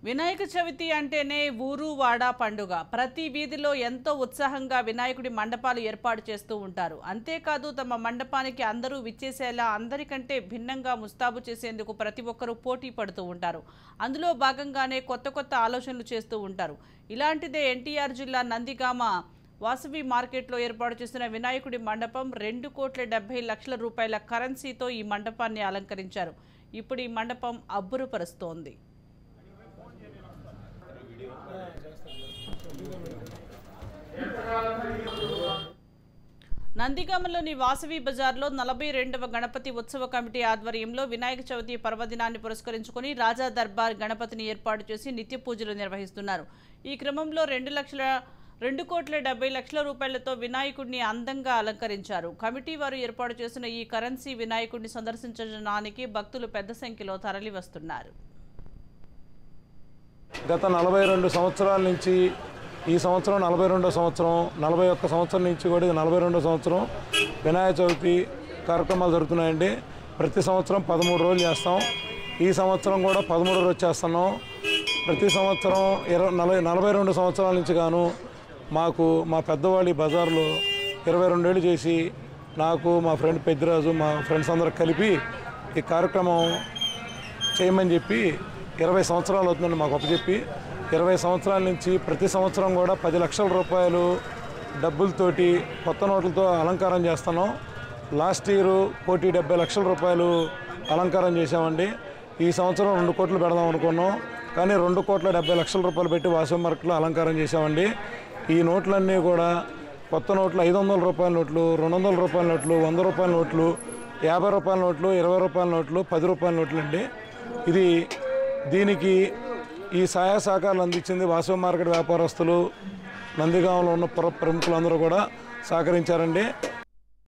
వినాయక చవితి అంటేనే ఊరు వాడ పండుగ. ప్రతి వీధిలో ఎంతో ఉత్సాహంగా వినాయకుడి మండపాలు ఏర్పాటు చేస్తూ ఉంటారు. అంతేకాదు తమ మండపానికి అందరూ విచ్చేసేలా అందరికంటే భిన్నంగా ముస్తాబు చేసేందుకు ప్రతి ఒక్కరూ పోటీ పడుతూ ఉంటారు. అందులో భాగంగానే కొత్త ఆలోచనలు చేస్తూ ఉంటారు. ఇలాంటిదే ఎన్టీఆర్ జిల్లా నందిగామ వాసవి మార్కెట్లో ఏర్పాటు చేసిన వినాయకుడి మండపం 2,70,00,000 రూపాయల కరెన్సీతో ఈ మండపాన్ని అలంకరించారు. ఇప్పుడు ఈ మండపం అబ్బురపరుస్తోంది. నందిగామలోని వాసవి బజార్లో 42వ గణపతి ఉత్సవ కమిటీ ఆధ్వర్యంలో వినాయక చవితి పర్వదినాన్ని పురస్కరించుకుని రాజా దర్బార్ గణపతిని ఏర్పాటు చేసి నిత్య పూజలు నిర్వహిస్తున్నారు. ఈ క్రమంలో 2,70,00,000 రూపాయలతో వినాయకుడిని అందంగా అలంకరించారు. కమిటీ వారు ఏర్పాటు చేసిన ఈ కరెన్సీ వినాయకుడిని సందర్శించడానికి భక్తులు పెద్ద సంఖ్యలో తరలి వస్తున్నారు. గత 42 సంవత్సరాల నుంచి ఈ సంవత్సరం 42వ సంవత్సరం, 41 సంవత్సరం నుంచి కూడా 42వ సంవత్సరం వినాయక చవితి కార్యక్రమాలు జరుగుతున్నాయండి. ప్రతి సంవత్సరం 13 రోజులు చేస్తాం. ఈ సంవత్సరం కూడా 13 రోజు చేస్తున్నాం. ప్రతి సంవత్సరం 42 సంవత్సరాల నుంచి గాను మాకు మా పెద్దవాళ్ళు బజార్లో 22 ఏళ్ళు చేసి నాకు మా ఫ్రెండ్ పెద్దిరాజు మా ఫ్రెండ్స్ అందరూ కలిపి ఈ కార్యక్రమం చేయమని చెప్పి 20 సంవత్సరాలు అవుతుందండి మాకు అప్పచెప్పి. 20 సంవత్సరాల నుంచి ప్రతి సంవత్సరం కూడా 10 లక్షల రూపాయలు డబ్బులతోటి కొత్త నోట్లతో అలంకారం చేస్తున్నాం. లాస్ట్ ఇయర్ 1,70,00,000 రూపాయలు అలంకారం చేసామండి. ఈ సంవత్సరం 2 కోట్లు పెడదాం అనుకున్నాం, కానీ 2,70,00,000 రూపాయలు పెట్టి వాసవి మార్కెట్లో అలంకారం చేసామండి. ఈ నోట్లన్నీ కూడా కొత్త నోట్లు 500 రూపాయల నోట్లు, 200 రూపాయల నోట్లు, 100 రూపాయల నోట్లు, 50 రూపాయల నోట్లు, 20 రూపాయల నోట్లు, 10 రూపాయల నోట్లు అండి. దీనికి ఈ సహాయ సహకారాలు అందించింది వాసవి మార్కెట్ వ్యాపారస్తులు, నందిగామలో ఉన్న ప్రముఖులందరూ కూడా సహకరించారండి.